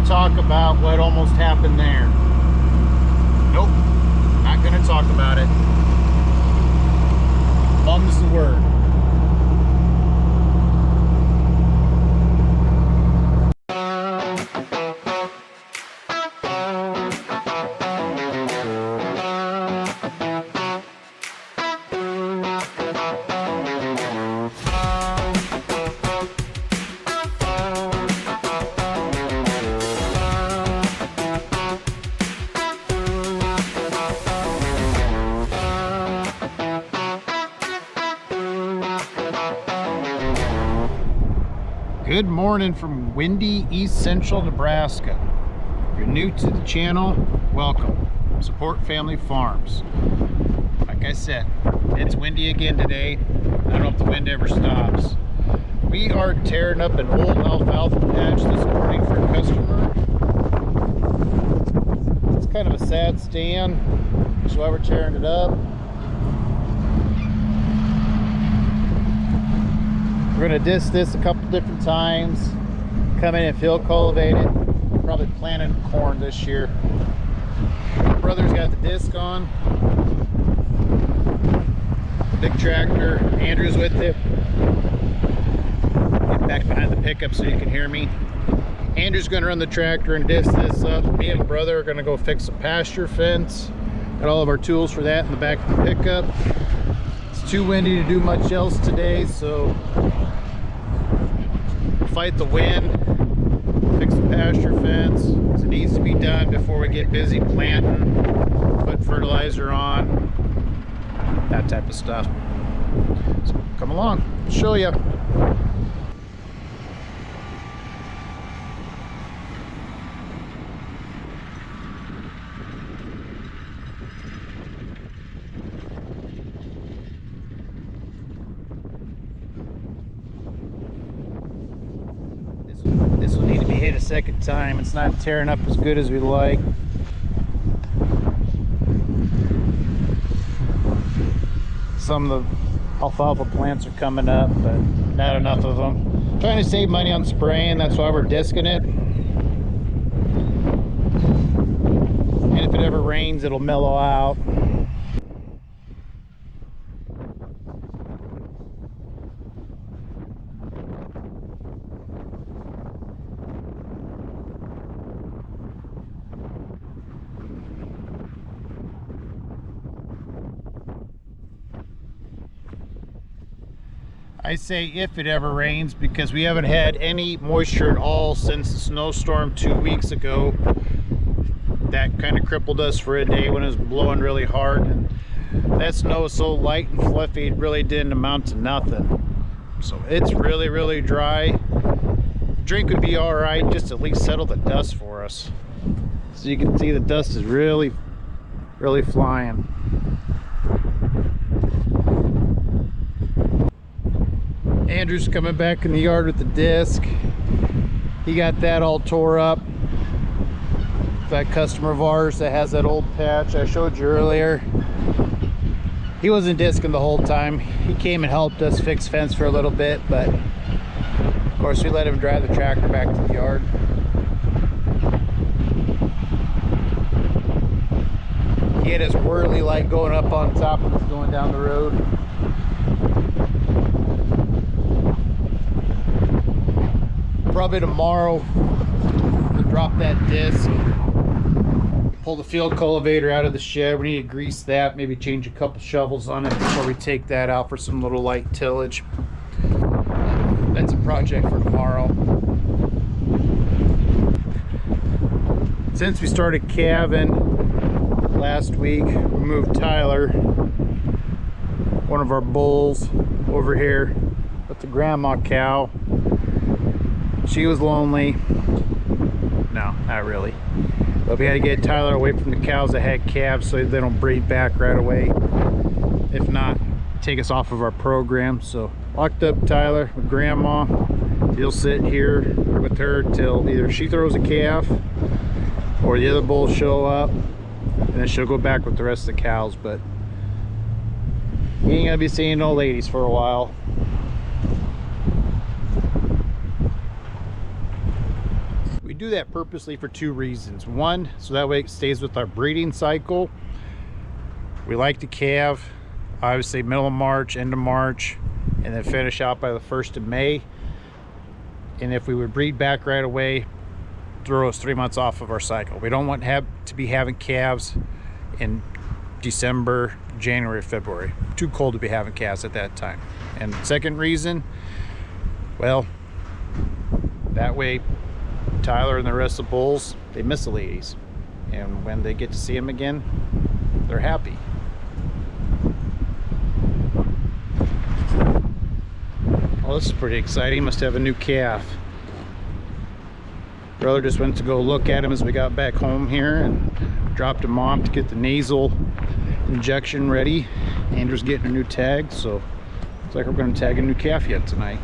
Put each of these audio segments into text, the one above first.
gonna talk about what almost happened there. Nope, not gonna talk about it. Mum's the word. Good morning from windy East Central Nebraska. If you're new to the channel, welcome. Support family farms. Like I said, it's windy again today. I don't know if the wind ever stops. We are tearing up an old alfalfa patch this morning for a customer. It's kind of a sad stand, that's why we're tearing it up. We're going to disc this a couple different times, come in and field cultivate it, probably planting corn this year. My brother's got the disc on, big tractor, Andrew's with it. Get back behind the pickup so you can hear me. Andrew's going to run the tractor and disc this up. Me and my brother are going to go fix a pasture fence. Got all of our tools for that in the back of the pickup. It's too windy to do much else today, so fight the wind, fix the pasture fence, because it needs to be done before we get busy planting, put fertilizer on, that type of stuff. So come along, I'll show you. This will need to be hit a second time. It's not tearing up as good as we like. Some of the alfalfa plants are coming up, but not enough of them. Trying to save money on spraying, that's why we're discing it. And if it ever rains, it'll mellow out. I say if it ever rains, because we haven't had any moisture at all since the snowstorm 2 weeks ago. That kind of crippled us for a day when it was blowing really hard, and that snow was so light and fluffy it really didn't amount to nothing. So it's really dry. The drink would be all right, just at least settle the dust for us. So you can see the dust is really flying. Andrew's coming back in the yard with the disc. He got that all tore up. That customer of ours that has that old patch I showed you earlier, he wasn't discing the whole time. He came and helped us fix fence for a little bit, but of course we let him drive the tractor back to the yard. He had his whirly light going up on top and was going down the road. Probably tomorrow we'll drop that disc, pull the field cultivator out of the shed. We need to grease that, maybe change a couple shovels on it before we take that out for some little light tillage. That's a project for tomorrow. Since we started calving last week, we moved Tyler, one of our bulls, over here with the grandma cow. She was lonely. No, not really. But we had to get Tyler away from the cows that had calves so they don't breed back right away. If not, take us off of our program. So locked up Tyler with grandma. He'll sit here with her till either she throws a calf or the other bulls show up, and then she'll go back with the rest of the cows. But you ain't gonna be seeing no ladies for a while. We We do that purposely for two reasons. One, so that way it stays with our breeding cycle. We like to calve, obviously middle of March, end of March, and then finish out by the 1st of May. And if we would breed back right away, throw us 3 months off of our cycle. We don't want to be having calves in December, January, February. Too cold to be having calves at that time. And second reason, well, that way Tyler and the rest of the bulls, they miss the ladies, and when they get to see them again, they're happy. Well, this is pretty exciting. Must have a new calf. Brother just went to go look at him as we got back home here and dropped him off to get the nasal injection ready. Andrew's getting a new tag, so looks like we're going to tag a new calf yet tonight.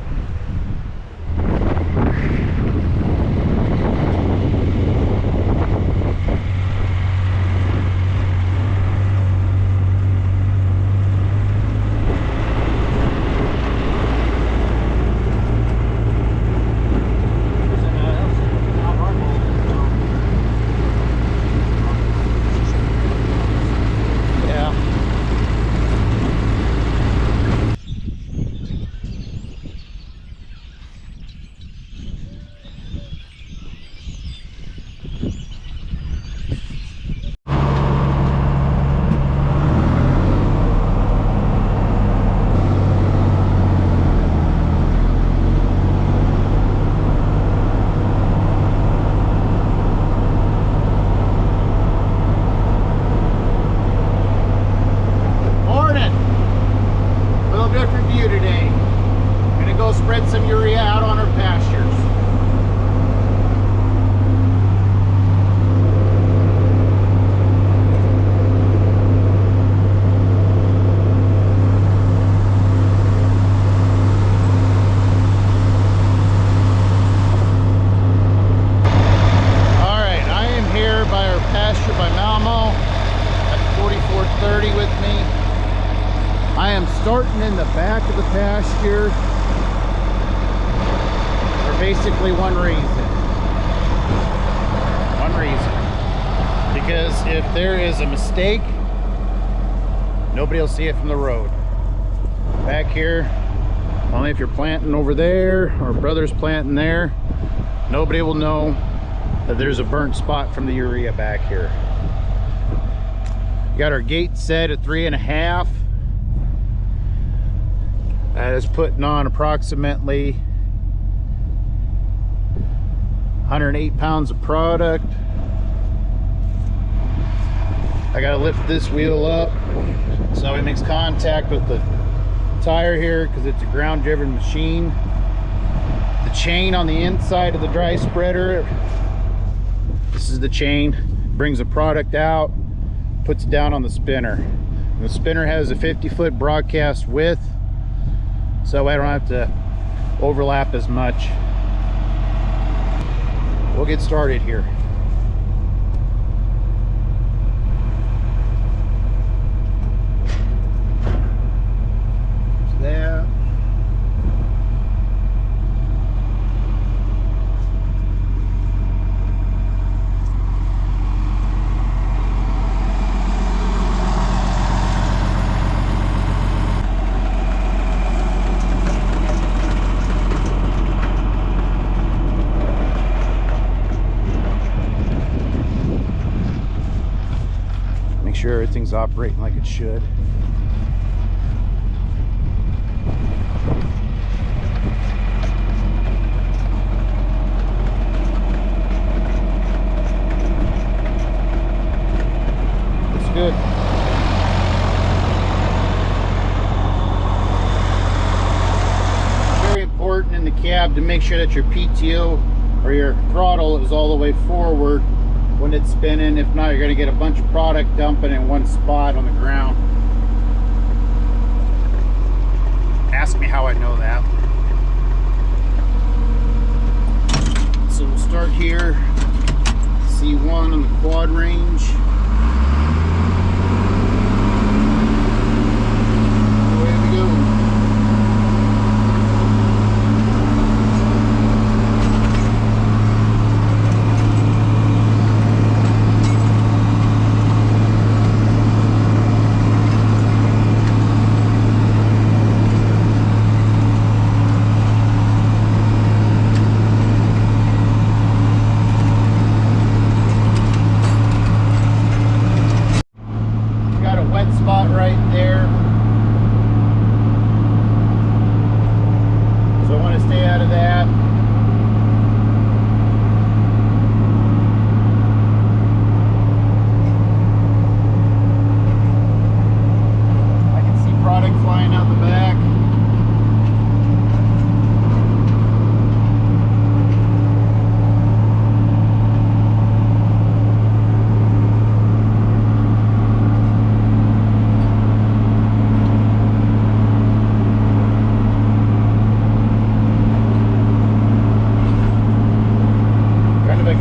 Some urea out on our pastures. All right, I am here by our pasture by Malmo at 4430 with me. I am starting in the back of the pasture. Basically one reason, because if there is a mistake, nobody will see it from the road. Back here, only if you're planting over there or brother's planting there, nobody will know that there's a burnt spot from the urea back here. Got our gate set at 3.5. That is putting on approximately 108 pounds of product. I gotta lift this wheel up so it makes contact with the tire here because it's a ground driven machine. The chain on the inside of the dry spreader, this is the chain, brings the product out, puts it down on the spinner. And the spinner has a 50-foot broadcast width, so I don't have to overlap as much. We'll get started here. There's that. Sure everything's operating like it should. It's good. Very important in the cab to make sure that your PTO or your throttle is all the way forward when it's spinning. If not, you're going to get a bunch of product dumping in one spot on the ground. Ask me how I know that. So we'll start here, C1 on the quad range. Away we go. wet spot right there. So I want to stay out of that. I can see product flying out the back.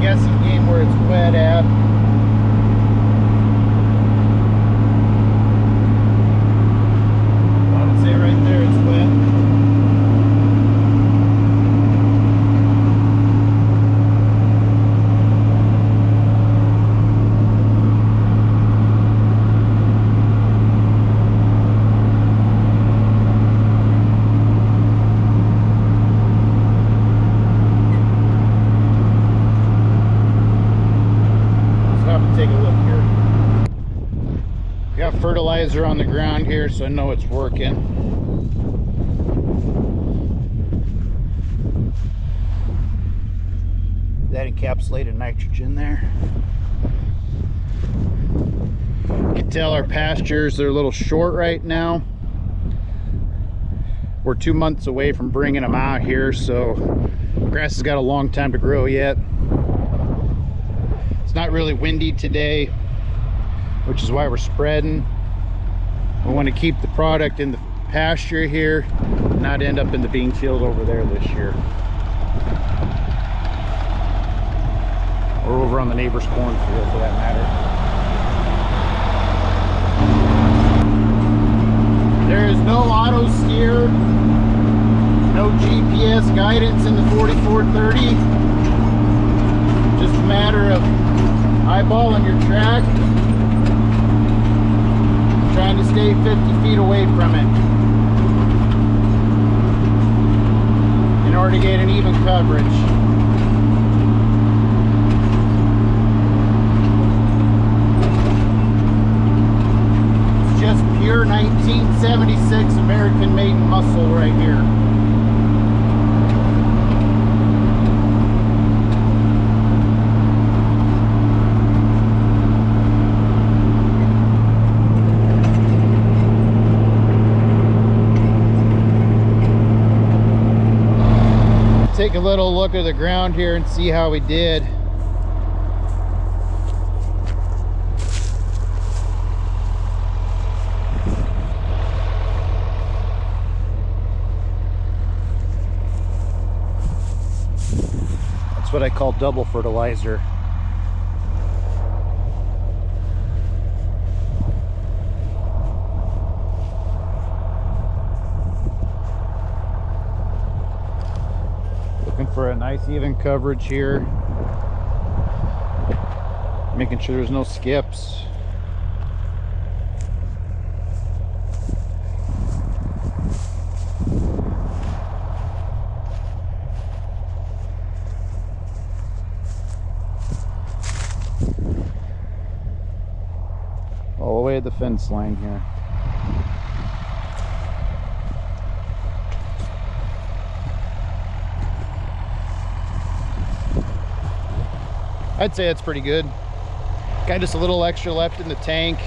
Guessing game where it's wet at. I would say right there it's wet. Take a look here. Got fertilizer on the ground here, so I know it's working. That encapsulated nitrogen there. You can tell our pastures, they're a little short right now. We're 2 months away from bringing them out here, so grass has got a long time to grow yet. It's not really windy today, which is why we're spreading. We want to keep the product in the pasture here, not end up in the bean field over there this year. Or over on the neighbor's cornfield for that matter. There is no auto steer, no GPS guidance in the 4430. Just a matter of eyeballing your track, trying to stay 50 feet away from it in order to get an even coverage. It's just pure 1976 American made muscle right here. Take a little look at the ground here and see how we did. That's what I call double fertilizer. For a nice even coverage here, making sure there's no skips. All the way to the fence line here. I'd say it's pretty good. Got just a little extra left in the tank.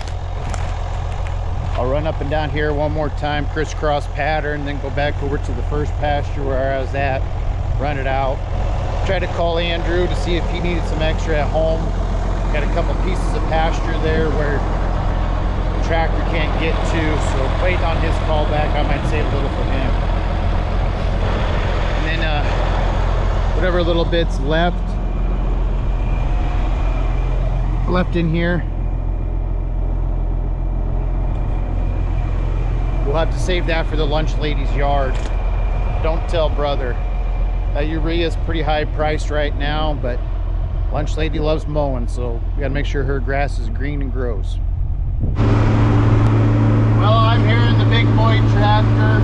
I'll run up and down here one more time, crisscross pattern, then go back over to the first pasture where I was at, run it out. Try to call Andrew to see if he needed some extra at home. Got a couple pieces of pasture there where the tractor can't get to, so waiting on his call back. I might save a little for him. And then whatever little bits left in here, we'll have to save that for the lunch lady's yard. Don't tell brother. That urea is pretty high priced right now, but lunch lady loves mowing, so we gotta make sure her grass is green and grows. Well, I'm here in the big boy tractor,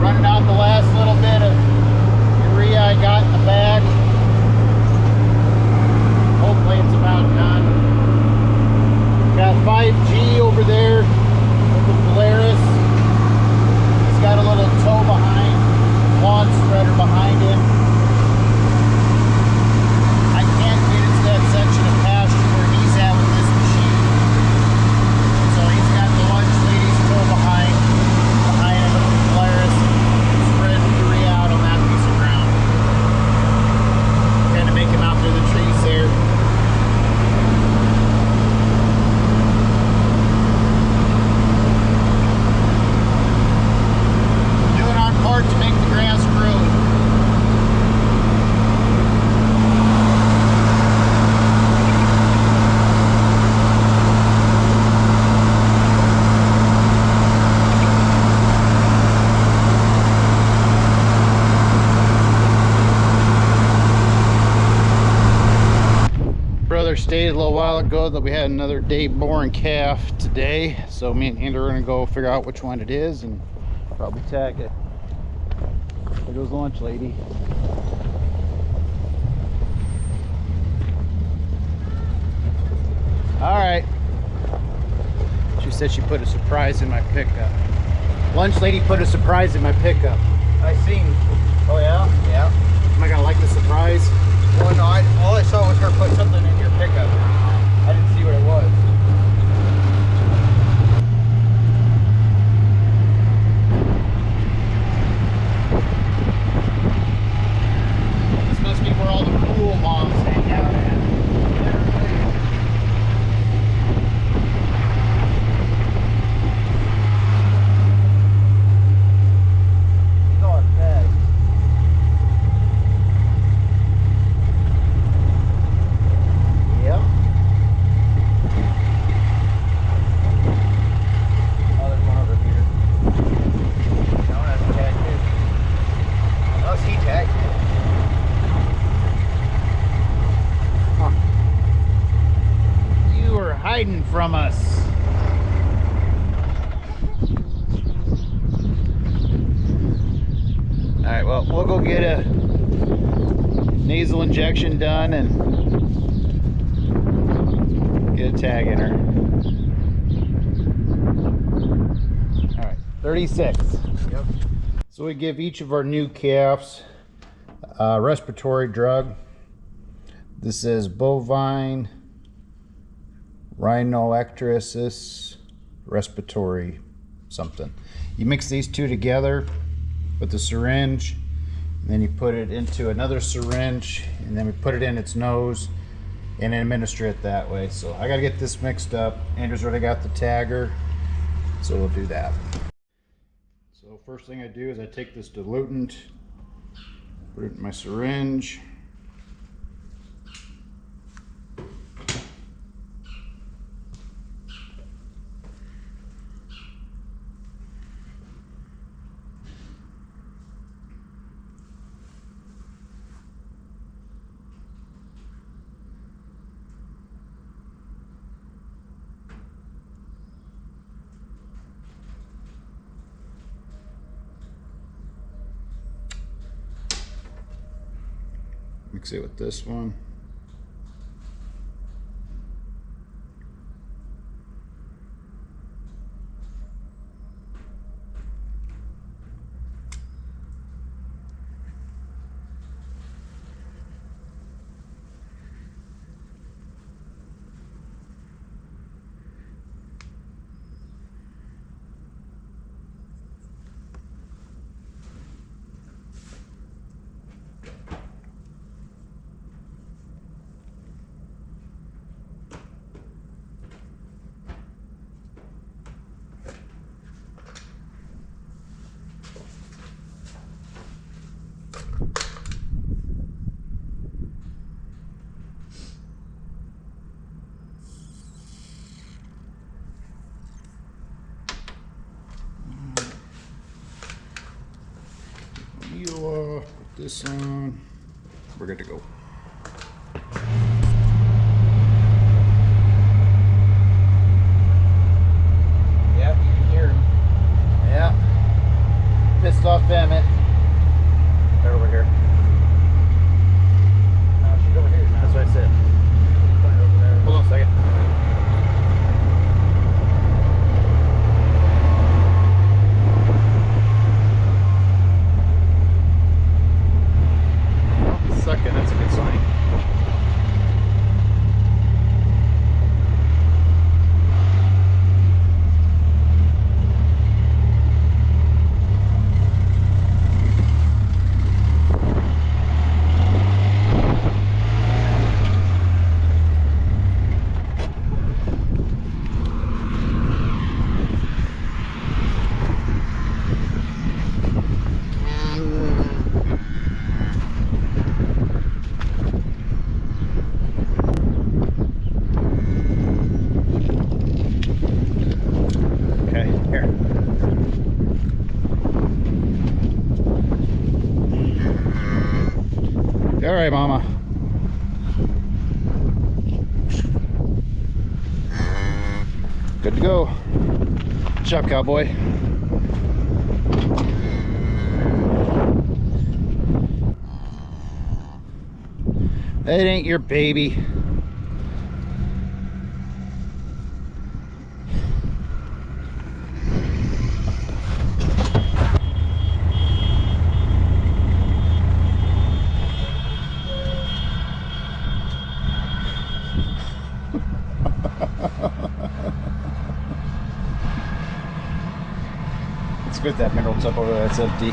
running out the last little bit of urea I got in the bag. Hopefully it's about done. Got 5G over there stated a little while ago that we had another day boring calf today, so me and Andrew are gonna go figure out which one it is and probably tag it. There goes the lunch lady. All right. She said she put a surprise in my pickup. Lunch lady put a surprise in my pickup. I seen. Oh yeah? Yeah. Am I gonna like the surprise? Well, no, all I saw was her put something in your pickup. I didn't see what it was. This must be where all the cool moms hang out at. Hiding from us. All right, well, we'll go get a nasal injection done and get a tag in her. All right, 36. Yep. So we give each of our new calves a respiratory drug. This is bovine rhinoectasis respiratory something. You mix these two together with the syringe, and then you put it into another syringe, and then we put it in its nose and administer it that way. So I gotta get this mixed up. Andrew's already got the tagger, so we'll do that. So first thing I do is I take this diluent, put it in my syringe. Mix it with this one. Put this on. We're good to go. Yep, you can hear him. Yeah. Pissed off Emmett. They're over here. No, she's over here. That's what I said. Over there. Hold on a second. That's a good sign. All right, Mama. Good job, cowboy. That ain't your baby. It's good that mineral tub over there, that's empty.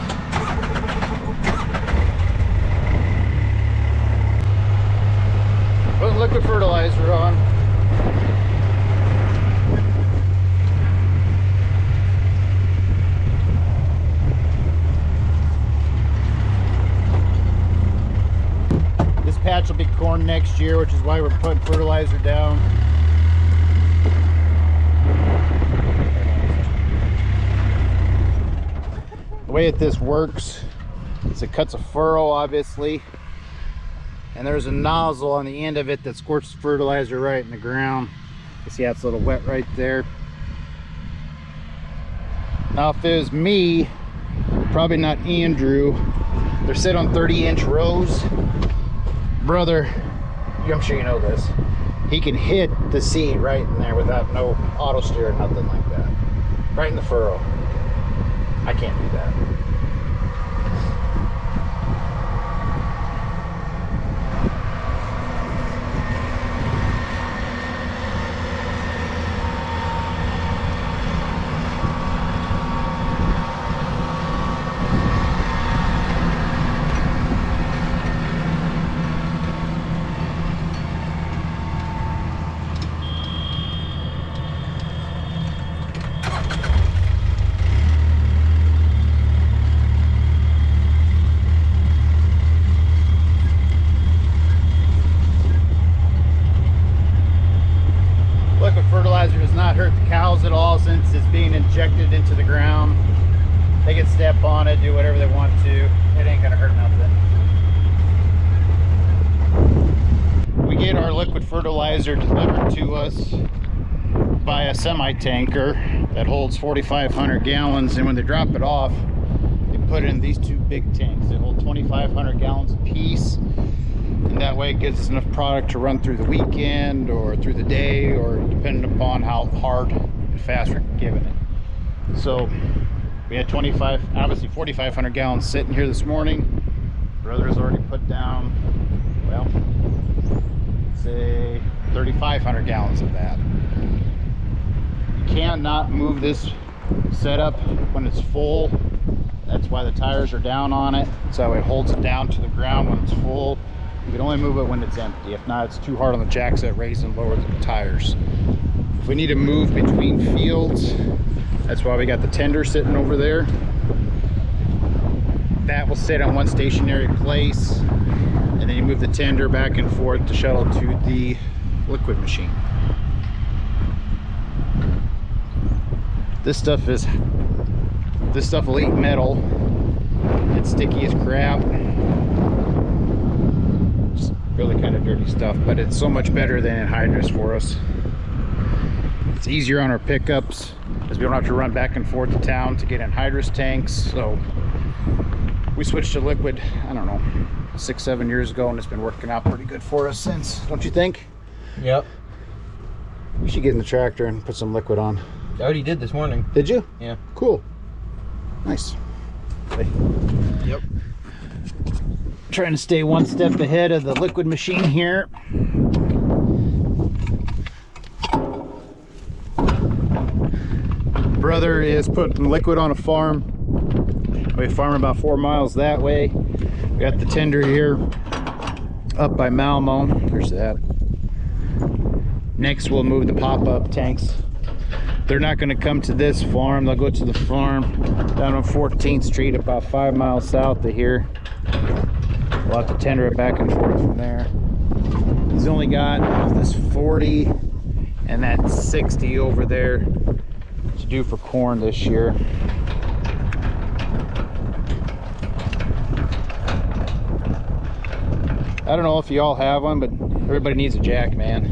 Put liquid fertilizer on. This patch will be corn next year, which is why we're putting fertilizer down. The way that this works is it cuts a furrow, obviously, and there's a nozzle on the end of it that squirts fertilizer right in the ground. You see how it's a little wet right there. Now if it was me, probably not Andrew, they're set on 30-inch rows. Brother, I'm sure you know this, he can hit the seed right in there without no auto steer or nothing like that. Right in the furrow. I can't do that. Fertilizer does not hurt the cows at all since it's being injected into the ground. They can step on it, do whatever they want to. It ain't gonna hurt nothing. We get our liquid fertilizer delivered to us by a semi-tanker that holds 4,500 gallons, and when they drop it off, they put it in these two big tanks that hold 2,500 gallons apiece. And that way it gives us enough product to run through the weekend or through the day, or depending upon how hard and fast we're giving it. So we had obviously 4,500 gallons sitting here this morning. Brother's already put down, well, say 3,500 gallons of that. You cannot move this setup when it's full. That's why the tires are down on it, so it holds it down to the ground when it's full. You can only move it when it's empty. If not, it's too hard on the jacks that raise and lower the tires. If we need to move between fields, that's why we got the tender sitting over there. That will sit on one stationary place, and then you move the tender back and forth to shuttle to the liquid machine. This stuff will eat metal. It's sticky as crap. Really kind of dirty stuff, but it's so much better than anhydrous for us. It's easier on our pickups as we don't have to run back and forth to town to get anhydrous tanks. So we switched to liquid, I don't know, 6-7 years ago, and it's been working out pretty good for us since, don't you think? Yep. We should get in the tractor and put some liquid on. I already did this morning. Did you? Yeah. Cool. Nice. Hey. Yep. Trying to stay one step ahead of the liquid machine here. Brother is putting liquid on a farm. We farm about 4 miles that way. We got the tender here up by Malmo. There's that. Next we'll move the pop-up tanks. They're not going to come to this farm. They'll go to the farm down on 14th Street about 5 miles south of here. We'll have to tender it back and forth from there. He's only got this 40 and that 60 over there to do for corn this year. I don't know if you all have one, but everybody needs a jack, man.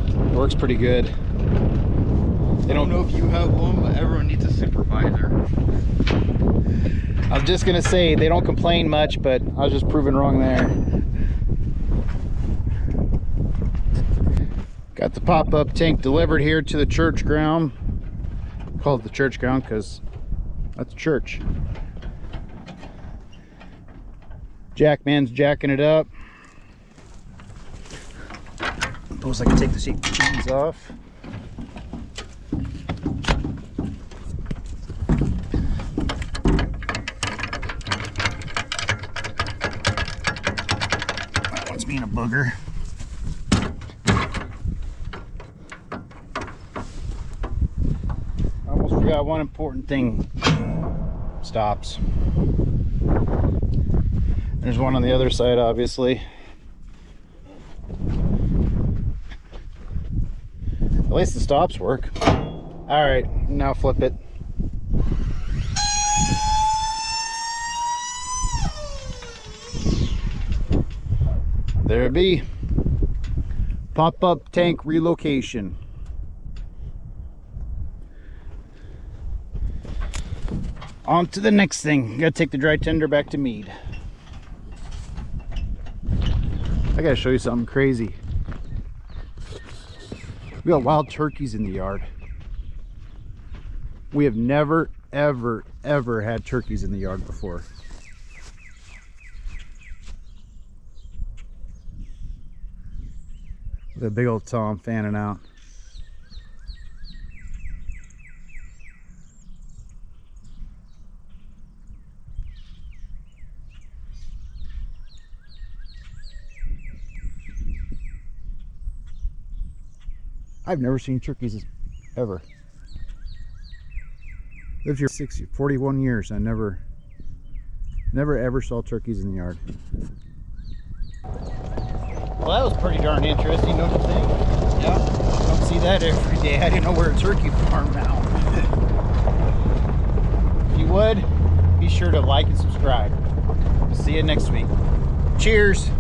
It works pretty good. They I don't know if you have one, but everyone needs a supervisor. I was just gonna say they don't complain much, but I was just proven wrong there. Got the pop-up tank delivered here to the church ground. Called the church ground because that's church. Jackman's jacking it up. Suppose I can take the chains off. That one's being a booger. I almost forgot one important thing. Stops. There's one on the other side, obviously. At least the stops work. All right, now flip it. There it be. Pop-up tank relocation. On to the next thing. Gotta take the dry tender back to Mead. I gotta show you something crazy. We got wild turkeys in the yard. We have never, ever, ever had turkeys in the yard before. The big old Tom fanning out. I've never seen turkeys ever. Lived here 41 years. I never ever saw turkeys in the yard. Well, that was pretty darn interesting, don't you think? Yeah. Don't see that every day. I didn't know we're a turkey farm now. If you would, be sure to like and subscribe. We'll see you next week. Cheers.